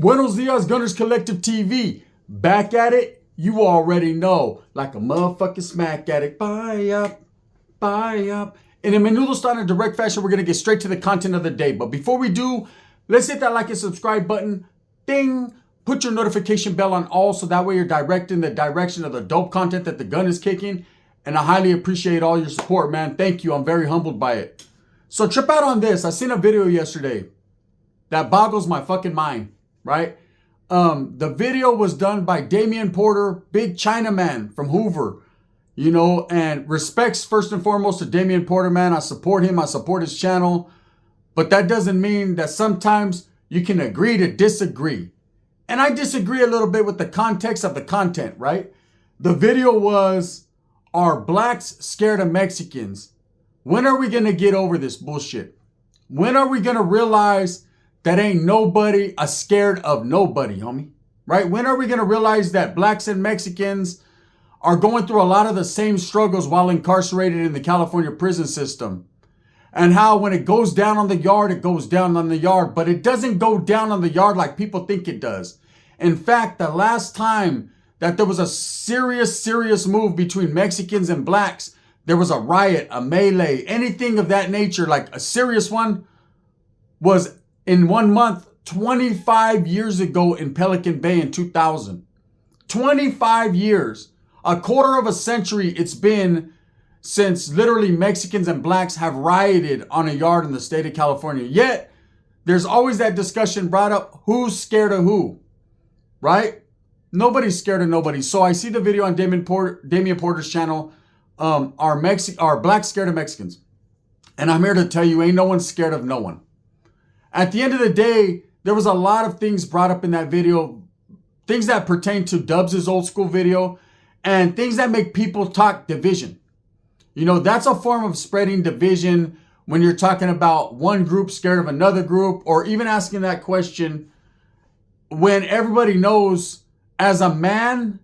Buenos dias, Gunners Collective TV. Back at it, you already know. Like a motherfucking smack addict. Buy up, buy up. In a menudo style and direct fashion, we're going to get straight to the content of the day. But before we do, let's hit that like and subscribe button. Ding. Put your notification bell on all so that way you're directing the direction of the dope content that the gun is kicking. And I highly appreciate all your support, man. Thank you. I'm very humbled by it. So trip out on this. I seen a video yesterday that boggles my fucking mind. Right? The video was done by Damian Porter, big Chinaman from Hoover, you know, and respects first and foremost to Damian Porter, man. I support him. I support his channel. But that doesn't mean that sometimes you can agree to disagree. And I disagree a little bit with the context of the content, right? The video was, are blacks scared of Mexicans? When are we going to get over this bullshit? When are we going to realize that ain't nobody scared of nobody, homie? Right? When are we going to realize that blacks and Mexicans are going through a lot of the same struggles while incarcerated in the California prison system? And how when it goes down on the yard, it goes down on the yard. But it doesn't go down on the yard like people think it does. In fact, the last time that there was a serious move between Mexicans and blacks, there was a riot, a melee, anything of that nature, like a serious one, was in 1 month, 25 years ago in Pelican Bay in 2000. 25 years. A quarter of a century it's been since literally Mexicans and blacks have rioted on a yard in the state of California. Yet, there's always that discussion brought up, who's scared of who? Right? Nobody's scared of nobody. So I see the video on Damian Porter's channel, are blacks scared of Mexicans? And I'm here to tell you, ain't no one scared of no one. At the end of the day, there was a lot of things brought up in that video, things that pertain to Dubs' old school video, and things that make people talk division. You know, that's a form of spreading division when you're talking about one group scared of another group, or even asking that question when everybody knows as a man,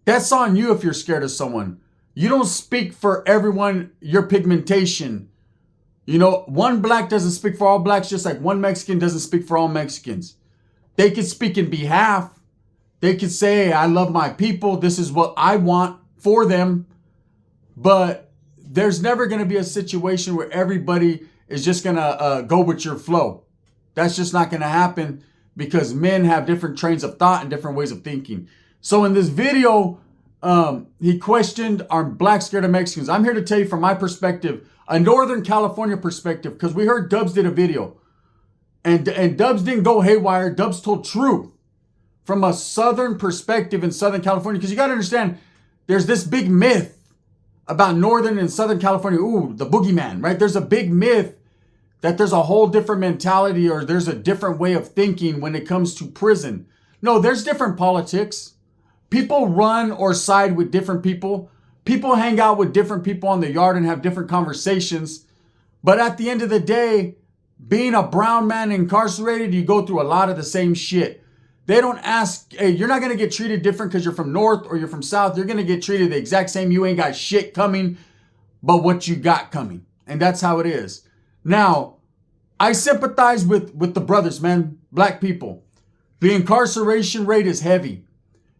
that's on you if you're scared of someone. You don't speak for everyone, your pigmentation. You know, one black doesn't speak for all blacks, just like one Mexican doesn't speak for all Mexicans. They could speak in behalf. They could say, I love my people. This is what I want for them. But there's never going to be a situation where everybody is just going to go with your flow. That's just not going to happen because men have different trains of thought and different ways of thinking. So in this video, he questioned, are blacks scared of Mexicans? I'm here to tell you from my perspective, a Northern California perspective, because we heard Dubs did a video. And Dubs didn't go haywire. Dubs told truth from a Southern perspective in Southern California. Because you got to understand, there's this big myth about Northern and Southern California. Ooh, the boogeyman, right? There's a big myth that there's a whole different mentality or there's a different way of thinking when it comes to prison. No, there's different politics. People run or side with different people. People hang out with different people on the yard and have different conversations. But at the end of the day, being a brown man incarcerated, you go through a lot of the same shit. They don't ask, hey, you're not going to get treated different because you're from North or you're from South. You're going to get treated the exact same. You ain't got shit coming but what you got coming. And that's how it is. Now, I sympathize with the brothers, man, black people. The incarceration rate is heavy.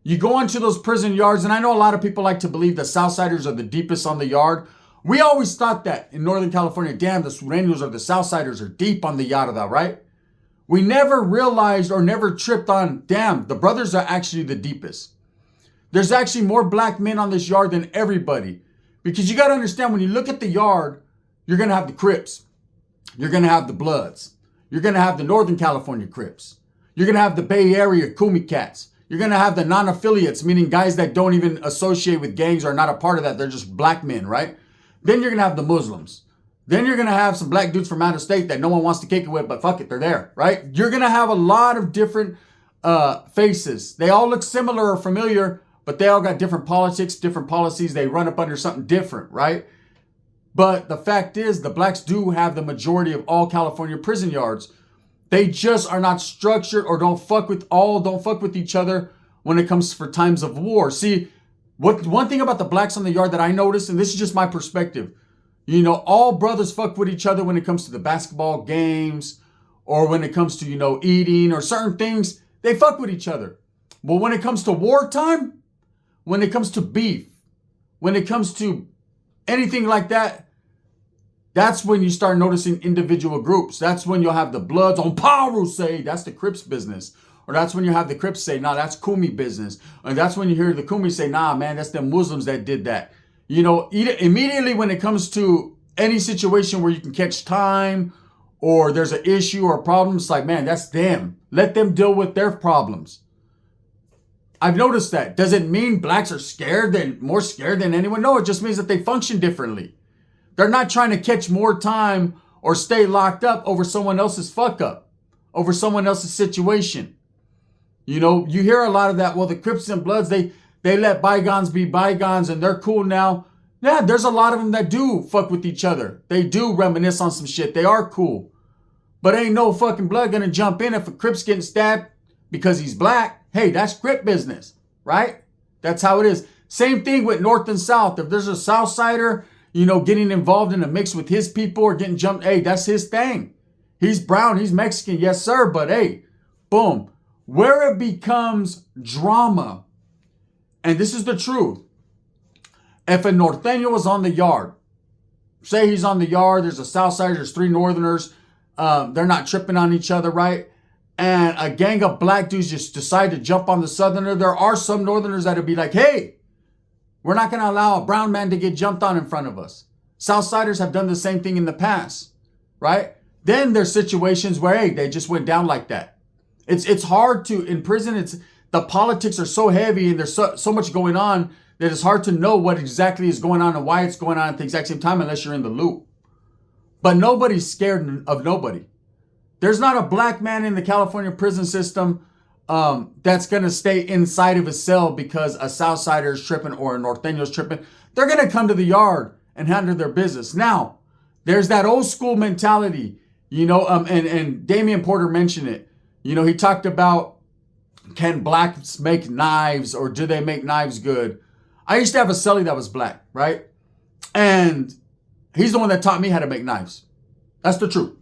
You go into those prison yards, and I know a lot of people like to believe the Southsiders are the deepest on the yard. We always thought that in Northern California. Damn, the Sureños or the Southsiders are deep on the yarda, right? We never realized or never tripped on, damn, the brothers are actually the deepest. There's actually more black men on this yard than everybody. Because you got to understand, when you look at the yard, you're going to have the Crips. You're going to have the Bloods. You're going to have the Northern California Crips. You're going to have the Bay Area Kumi Cats. You're going to have the non-affiliates, meaning guys that don't even associate with gangs or are not a part of that. They're just black men, right? Then you're going to have the Muslims. Then you're going to have some black dudes from out of state that no one wants to kick it with, but fuck it, they're there, right? You're going to have a lot of different faces. They all look similar or familiar, but they all got different politics, different policies. They run up under something different, right? But the fact is, the blacks do have the majority of all California prison yards. They just are not structured or don't fuck with each other when it comes for times of war. See, one thing about the blacks on the yard that I noticed, and this is just my perspective, you know, all brothers fuck with each other when it comes to the basketball games or when it comes to, you know, eating or certain things. They fuck with each other. But when it comes to wartime, when it comes to beef, when it comes to anything like that, that's when you start noticing individual groups. That's when you'll have the Bloods on Paru say, that's the Crips business. Or that's when you have the Crips say, nah, that's Kumi business. And that's when you hear the Kumi say, nah, man, that's the Muslims that did that. You know, immediately when it comes to any situation where you can catch time or there's an issue or a problem, it's like, man, that's them. Let them deal with their problems. I've noticed that. Does it mean blacks are more scared than anyone? No, it just means that they function differently. They're not trying to catch more time or stay locked up over someone else's fuck up, over someone else's situation. You know, you hear a lot of that. Well, the Crips and Bloods, they let bygones be bygones and they're cool now. Yeah, there's a lot of them that do fuck with each other. They do reminisce on some shit. They are cool. But ain't no fucking blood gonna jump in if a Crip's getting stabbed because he's black. Hey, that's Crip business, right? That's how it is. Same thing with North and South. If there's a Southsider, you know, getting involved in a mix with his people or getting jumped, hey, that's his thing. He's brown, he's Mexican, yes sir, but hey, boom. Where it becomes drama, and this is the truth, if a Norteño is on the yard, say he's on the yard, there's a Southsider, there's 3 Northerners, they're not tripping on each other, right? And a gang of black dudes just decide to jump on the Southerner. There are some Northerners that'll be like, hey, we're not going to allow a brown man to get jumped on in front of us. Southsiders have done the same thing in the past, right? Then there's situations where, hey, they just went down like that. It's hard to, in prison, the politics are so heavy and there's so much going on that it's hard to know what exactly is going on and why it's going on at the exact same time unless you're in the loop. But nobody's scared of nobody. There's not a black man in the California prison system that's going to stay inside of his cell because a Southsider is tripping or a Norteño is tripping. They're going to come to the yard and handle their business. Now, there's that old school mentality, you know, and Damian Porter mentioned it. You know, he talked about, can blacks make knives or do they make knives good? I used to have a cellie that was black, right? And he's the one that taught me how to make knives. That's the truth.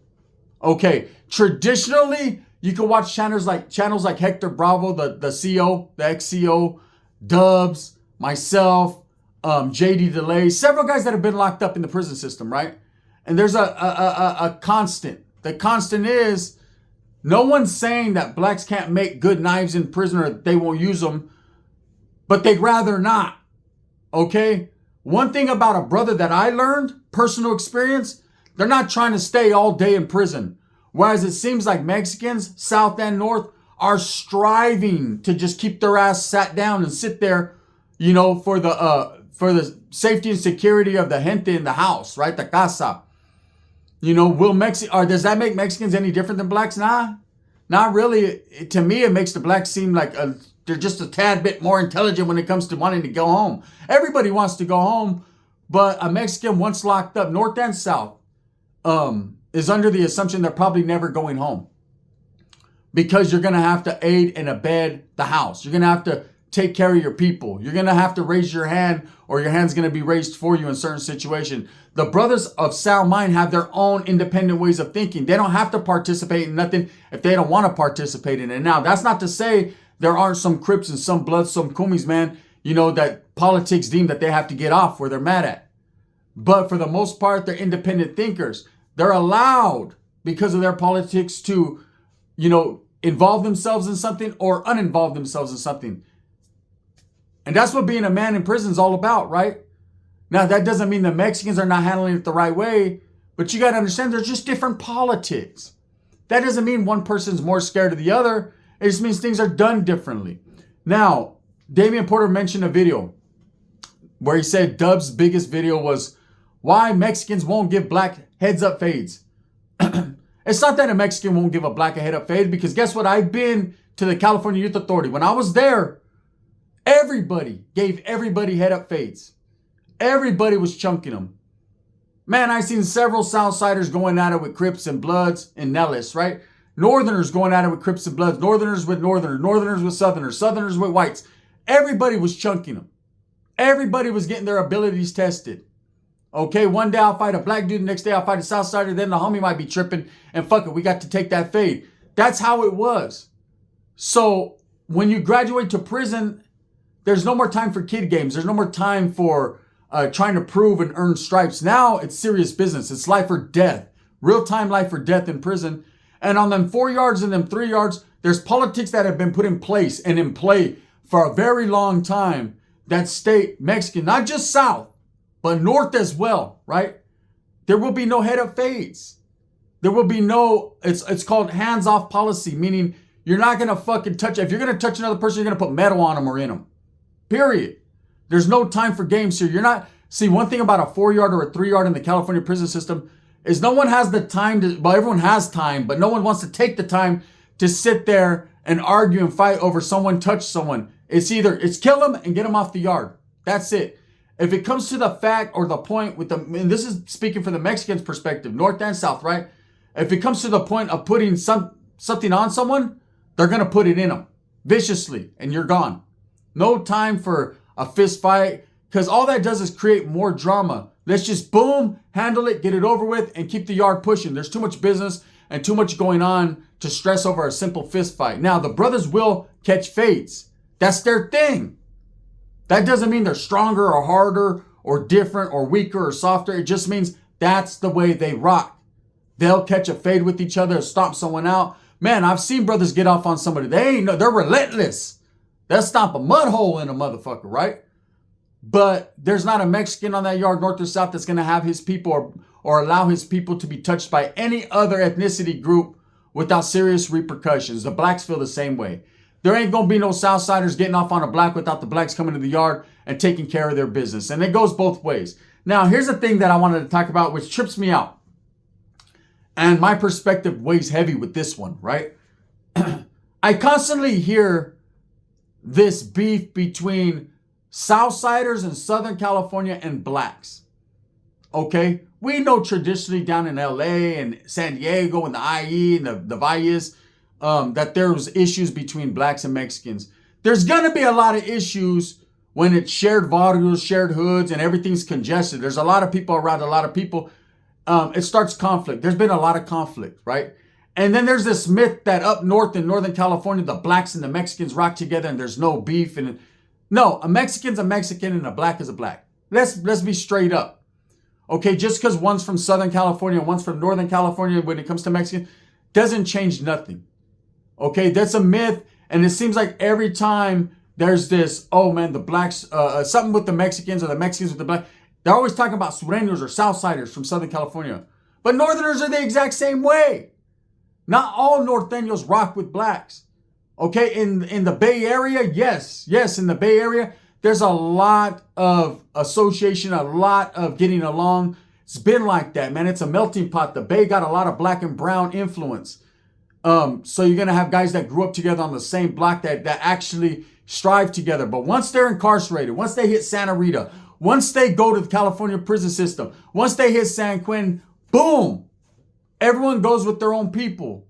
Okay, traditionally, you can watch channels like Hector Bravo, the CO, the ex-CO, Dubs, myself, JD DeLay, several guys that have been locked up in the prison system, right? And there's a constant. The constant is, no one's saying that blacks can't make good knives in prison or they won't use them, but they'd rather not, okay? One thing about a brother that I learned, personal experience, they're not trying to stay all day in prison. Whereas it seems like Mexicans, South and North, are striving to just keep their ass sat down and sit there, you know, for the safety and security of the gente in the house, right? The casa. You know, does that make Mexicans any different than blacks? Nah, not really. To me, it makes the blacks seem like they're just a tad bit more intelligent when it comes to wanting to go home. Everybody wants to go home, but a Mexican once locked up, North and South, is under the assumption they're probably never going home. Because you're going to have to aid and abet the house. You're going to have to take care of your people. You're going to have to raise your hand or your hand's going to be raised for you in certain situations. The brothers of sound mind have their own independent ways of thinking. They don't have to participate in nothing if they don't want to participate in it. Now, that's not to say there aren't some Crips and some Bloods, some Kumis, man, you know, that politics deem that they have to get off where they're mad at. But for the most part, they're independent thinkers. They're allowed, because of their politics, to, you know, involve themselves in something or uninvolve themselves in something. And that's what being a man in prison is all about, right? Now, that doesn't mean the Mexicans are not handling it the right way, but you got to understand there's just different politics. That doesn't mean one person's more scared of the other. It just means things are done differently. Now, Damian Porter mentioned a video where he said Dub's biggest video was why Mexicans won't give black heads up fades. It's not that a Mexican won't give a black a head up fade, because guess what? I've been to the California Youth Authority. When I was there, everybody gave everybody head up fades. Everybody was chunking them. Man, I seen several Southsiders going at it with Crips and Bloods and Nellis, right? Northerners going at it with Crips and Bloods. Northerners with Northerners. Northerners with Southerners. Southerners with whites. Everybody was chunking them. Everybody was getting their abilities tested. Okay, one day I'll fight a black dude, the next day I'll fight a Southsider, then the homie might be tripping, and fuck it, we got to take that fade. That's how it was. So when you graduate to prison, there's no more time for kid games. There's no more time for trying to prove and earn stripes. Now it's serious business. It's life or death. Real time life or death in prison. And on them 4 yards and them 3 yards, there's politics that have been put in place and in play for a very long time that state Mexican, not just South, but North as well, right? There will be no head up fades. There will be no, it's called hands-off policy, meaning you're not going to fucking touch, if you're going to touch another person, you're going to put metal on them or in them. Period. There's no time for games here. You're not, see, one thing about a 4 yard or a 3 yard in the California prison system is no one has the time to, well, everyone has time, but no one wants to take the time to sit there and argue and fight over someone touched someone. It's either, it's kill them and get them off the yard. That's it. If it comes to the fact or the point with the, and this is speaking from the Mexicans' perspective, North and South, right? If it comes to the point of putting something on someone, they're going to put it in them viciously and you're gone. No time for a fist fight because all that does is create more drama. Let's just boom, handle it, get it over with, and keep the yard pushing. There's too much business and too much going on to stress over a simple fist fight. Now, the brothers will catch fades. That's their thing. That doesn't mean they're stronger or harder or different or weaker or softer. It just means that's the way they rock. They'll catch a fade with each other, stomp someone out. Man, I've seen brothers get off on somebody. They're relentless. They'll stomp a mud hole in a motherfucker, right? But there's not a Mexican on that yard, North or South, that's going to have his people or allow his people to be touched by any other ethnicity group without serious repercussions. The blacks feel the same way. There ain't going to be no Southsiders getting off on a black without the blacks coming to the yard and taking care of their business. And it goes both ways. Now, here's the thing that I wanted to talk about, which trips me out. And my perspective weighs heavy with this one, right? I constantly hear this beef between Southsiders in Southern California and blacks. Okay? We know traditionally down in LA and San Diego and the IE and the Valles that there's issues between blacks and Mexicans. There's going to be a lot of issues when it's shared barrios, shared hoods, and everything's congested. There's a lot of people around a lot of people. It starts conflict. There's been a lot of conflict, right? And then there's this myth that up north in Northern California, the blacks and the Mexicans rock together and there's no beef. And no, a Mexican's a Mexican and a black is a black. Let's be straight up. Okay, just because one's from Southern California and one's from Northern California when it comes to Mexican, doesn't change nothing. Okay, that's a myth. And it seems like every time there's this, oh man, the blacks, something with the Mexicans or the Mexicans with the black, they're always talking about Sureños or Southsiders from Southern California. But Northerners are the exact same way. Not all Norteños rock with blacks. Okay, in the Bay Area, yes, in the Bay Area, there's a lot of association, a lot of getting along. It's been like that, man. It's a melting pot. The Bay got a lot of black and brown influence. So you're going to have guys that grew up together on the same block that actually strive together. But once they're incarcerated, once they hit Santa Rita, once they go to the California prison system, once they hit San Quentin, boom, everyone goes with their own people.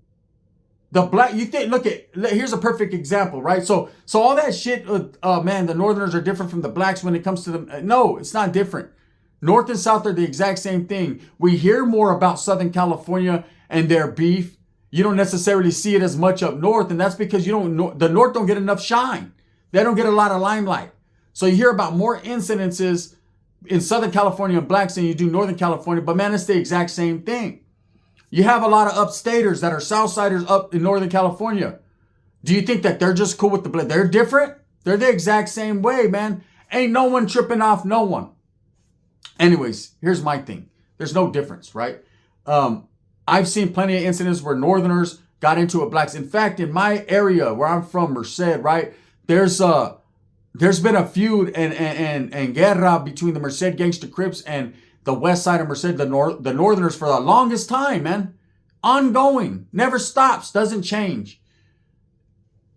The black, you think, here's a perfect example, right? So all that shit, man, the Northerners are different from the blacks when it comes to them. No, it's not different. North and South are the exact same thing. We hear more about Southern California and their beef. You don't necessarily see it as much up north, and that's because the North don't get enough shine. They don't get a lot of limelight. So you hear about more incidences in Southern California and blacks than you do Northern California, but man, it's the exact same thing. You have a lot of upstaters that are Southsiders up in Northern California. Do you think that they're just cool with the black? They're different? They're the exact same way, man. Ain't no one tripping off no one. Anyways, here's my thing. There's no difference, right? I've seen plenty of incidents where Northerners got into it blacks. In fact, in my area where I'm from, Merced, right? There's been a feud and guerra between the Merced Gangster Crips and the west side of Merced, the Northerners, for the longest time, man. Ongoing. Never stops. Doesn't change.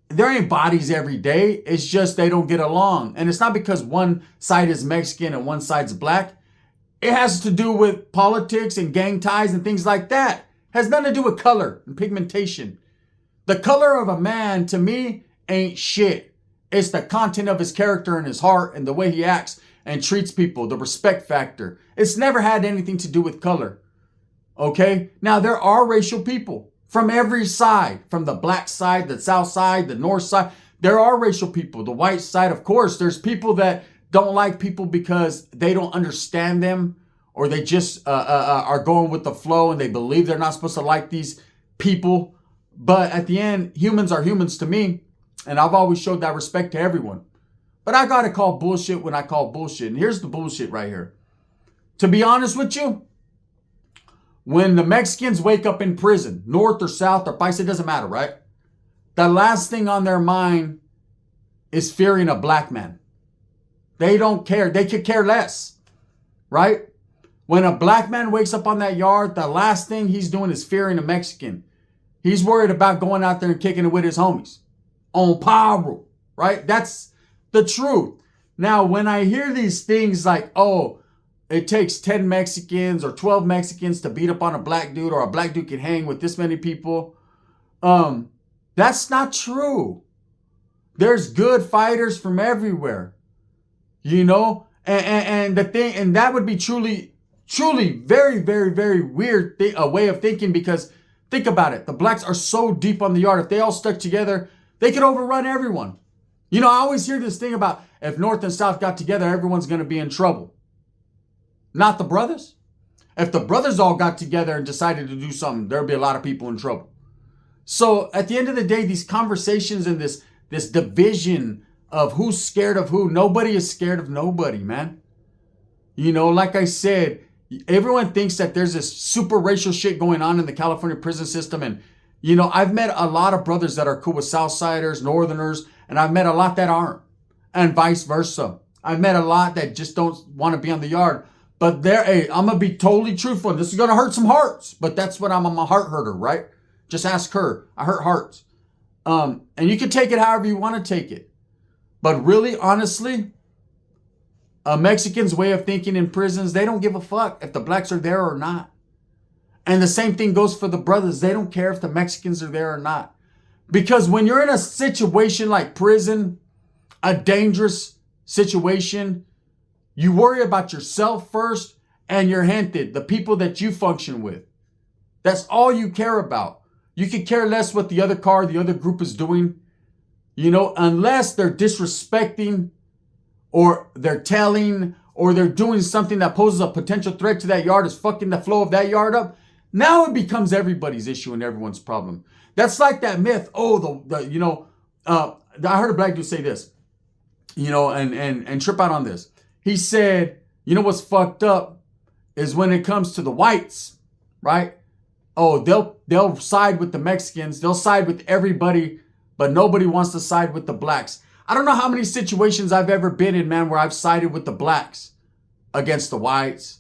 There ain't bodies every day. It's just they don't get along. And it's not because one side is Mexican and one side's black. It has to do with politics and gang ties and things like that. It has nothing to do with color and pigmentation. The color of a man, to me, ain't shit. It's the content of his character and his heart and the way he acts and treats people, the respect factor. It's never had anything to do with color. Okay? Now, there are racial people. from every side, from the black side, the south side, the north side. There are racial people. The white side, of course, there's people that don't like people because they don't understand them, or they just are going with the flow and they believe they're not supposed to like these people. But at the end, humans are humans to me, and I've always showed that respect to everyone. But I gotta call bullshit when I call bullshit. And here's the bullshit right here. To be honest with you, when the Mexicans wake up in prison, north or south or vice, it doesn't matter, right? The last thing on their mind is fearing a black man. They don't care. They could care less, right? When a black man wakes up on that yard, the last thing he's doing is fearing a Mexican. He's worried about going out there and kicking it with his homies on power, right? That's the truth. Now, when I hear these things like, oh, it takes 10 Mexicans or 12 Mexicans to beat up on a black dude, or a black dude can hang with this many people, that's not true. There's good fighters from everywhere, you know? And the thing, and that would be truly very, very, very weird a way of thinking, because think about it. The blacks are so deep on the yard. If they all stuck together, they could overrun everyone. You know, I always hear this thing about if North and South got together, everyone's going to be in trouble. Not the brothers. If the brothers all got together and decided to do something, there'd be a lot of people in trouble. So at the end of the day, these conversations and this division of who's scared of who, nobody is scared of nobody, man. You know, like I said, everyone thinks that there's this super racial shit going on in the California prison system. And, you know, I've met a lot of brothers that are cool with Southsiders, Northerners, and I've met a lot that aren't, and vice versa. I've met a lot that just don't want to be on the yard. But hey, I'm going to be totally truthful. This is going to hurt some hearts, but that's what I'm a heart herter, right? Just ask her. I hurt hearts. And you can take it however you want to take it. But really, honestly, a Mexican's way of thinking in prisons, they don't give a fuck if the blacks are there or not. And the same thing goes for the brothers. They don't care if the Mexicans are there or not. Because when you're in a situation like prison, a dangerous situation, you worry about yourself first and your gente, the people that you function with. That's all you care about. You could care less what the other group is doing, you know, unless they're disrespecting or they're telling or they're doing something that poses a potential threat to that yard, is fucking the flow of that yard up. Now it becomes everybody's issue and everyone's problem. That's like that myth. Oh, I heard a black dude say this, you know, and trip out on this. He said, you know what's fucked up is when it comes to the whites, right? Oh, they'll side with the Mexicans. They'll side with everybody, but nobody wants to side with the blacks. I don't know how many situations I've ever been in, man, where I've sided with the blacks against the whites,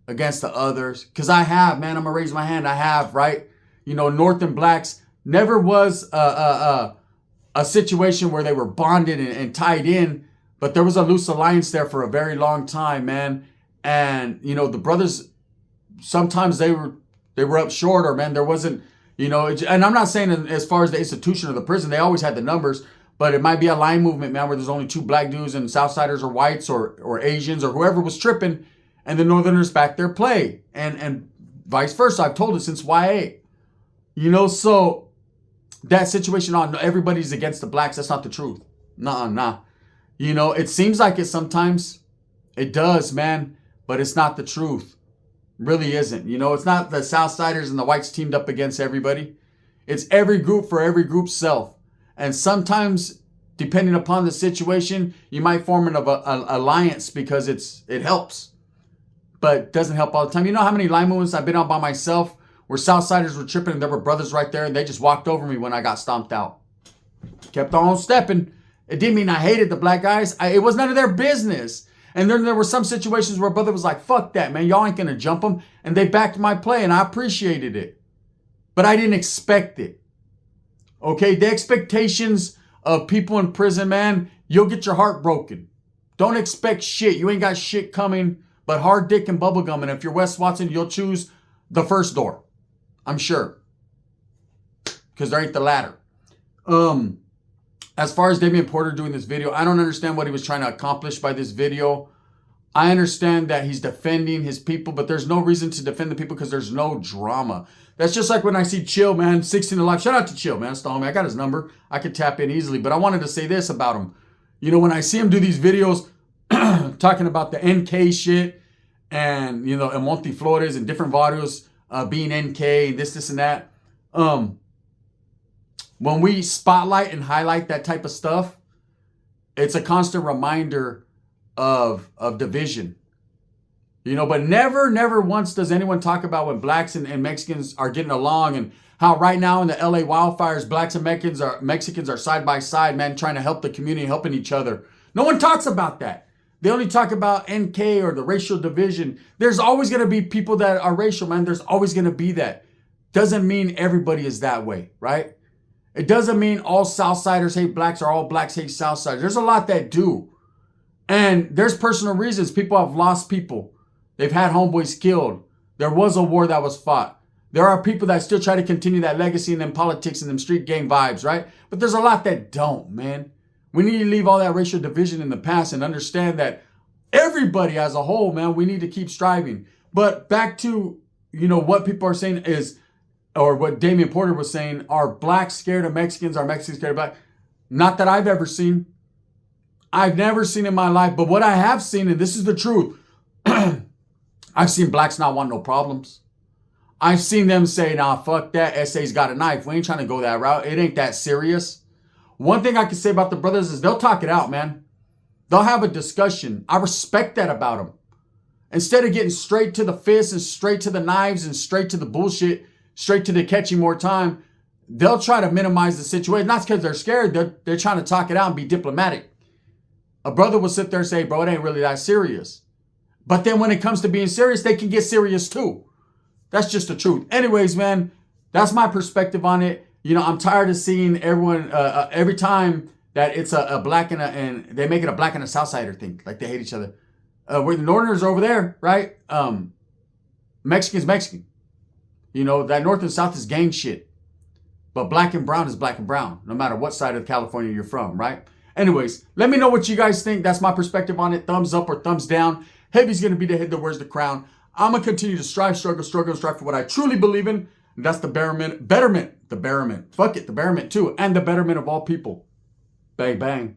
against the others. Because I have, man, I'm going to raise my hand. I have, right? You know, North and blacks, never was a situation where they were bonded and tied in. But there was a loose alliance there for a very long time, man. And, you know, the brothers, sometimes they were up short, or, man, there wasn't, you know, and I'm not saying as far as the institution or the prison, they always had the numbers, but it might be a line movement, man, where there's only 2 black dudes and Southsiders or whites or Asians or whoever was tripping, and the Northerners back their play, and vice versa. I've told it since YA, you know, so that situation on everybody's against the blacks, that's not the truth. Nah. You know, it seems like it sometimes. It does, man. But it's not the truth. Really isn't. You know, it's not the Southsiders and the whites teamed up against everybody. It's every group for every group's self. And sometimes, depending upon the situation, you might form an alliance because it helps. But it doesn't help all the time. You know how many line movements I've been on by myself where Southsiders were tripping and there were brothers right there and they just walked over me when I got stomped out. Kept on stepping. It didn't mean I hated the black guys. It was none of their business. And then there were some situations where a brother was like, fuck that, man. Y'all ain't going to jump them. And they backed my play and I appreciated it. But I didn't expect it. Okay, the expectations of people in prison, man, you'll get your heart broken. Don't expect shit. You ain't got shit coming but hard dick and bubblegum. And if you're Wes Watson, you'll choose the first door. I'm sure. Because there ain't the ladder. As far as Damian Porter doing this video, I don't understand what he was trying to accomplish by this video. I understand that he's defending his people, but there's no reason to defend the people because there's no drama. That's just like when I see Chill, man, 16 Alive. Shout out to Chill, man. It's the homie. I got his number. I could tap in easily. But I wanted to say this about him. You know, when I see him do these videos talking about the NK shit and, you know, El Monte Flores and different videos being NK, this, and that. When we spotlight and highlight that type of stuff, it's a constant reminder of division. You know, but never once does anyone talk about when blacks and Mexicans are getting along and how right now in the LA wildfires, blacks and Mexicans are side by side, man, trying to help the community, helping each other. No one talks about that. They only talk about NK or the racial division. There's always going to be people that are racial, man. There's always going to be that. Doesn't mean everybody is that way, right? It doesn't mean all Southsiders hate blacks or all blacks hate Southsiders. There's a lot that do. And there's personal reasons. People have lost people. They've had homeboys killed. There was a war that was fought. There are people that still try to continue that legacy in them politics and them street gang vibes, right? But there's a lot that don't, man. We need to leave all that racial division in the past and understand that everybody as a whole, man, we need to keep striving. But back to, you know, what people are saying is, or what Damian Porter was saying, are blacks scared of Mexicans? Are Mexicans scared of black? Not that I've ever seen. I've never seen in my life. But what I have seen, and this is the truth, I've seen blacks not want no problems. I've seen them say, nah, fuck that. SA's got a knife. We ain't trying to go that route. It ain't that serious. One thing I can say about the brothers is they'll talk it out, man. They'll have a discussion. I respect that about them. Instead of getting straight to the fists and straight to the knives and straight to the bullshit, straight to the catching more time, they'll try to minimize the situation. Not because they're scared. They're trying to talk it out and be diplomatic. A brother will sit there and say, bro, it ain't really that serious. But then when it comes to being serious, they can get serious too. That's just the truth. Anyways, man, that's my perspective on it. You know, I'm tired of seeing everyone, every time that it's a black and they make it a black and a Southsider thing. Like they hate each other. Where the Northerners are over there, right? Mexican's Mexican. You know, that North and South is gang shit. But black and brown is black and brown, no matter what side of California you're from, right? Anyways, let me know what you guys think. That's my perspective on it. Thumbs up or thumbs down. Heavy's going to be the head that wears the crown. I'm going to continue to strive, struggle, and strive for what I truly believe in. And that's the betterment. Fuck it, the betterment too. And the betterment of all people. Bang, bang.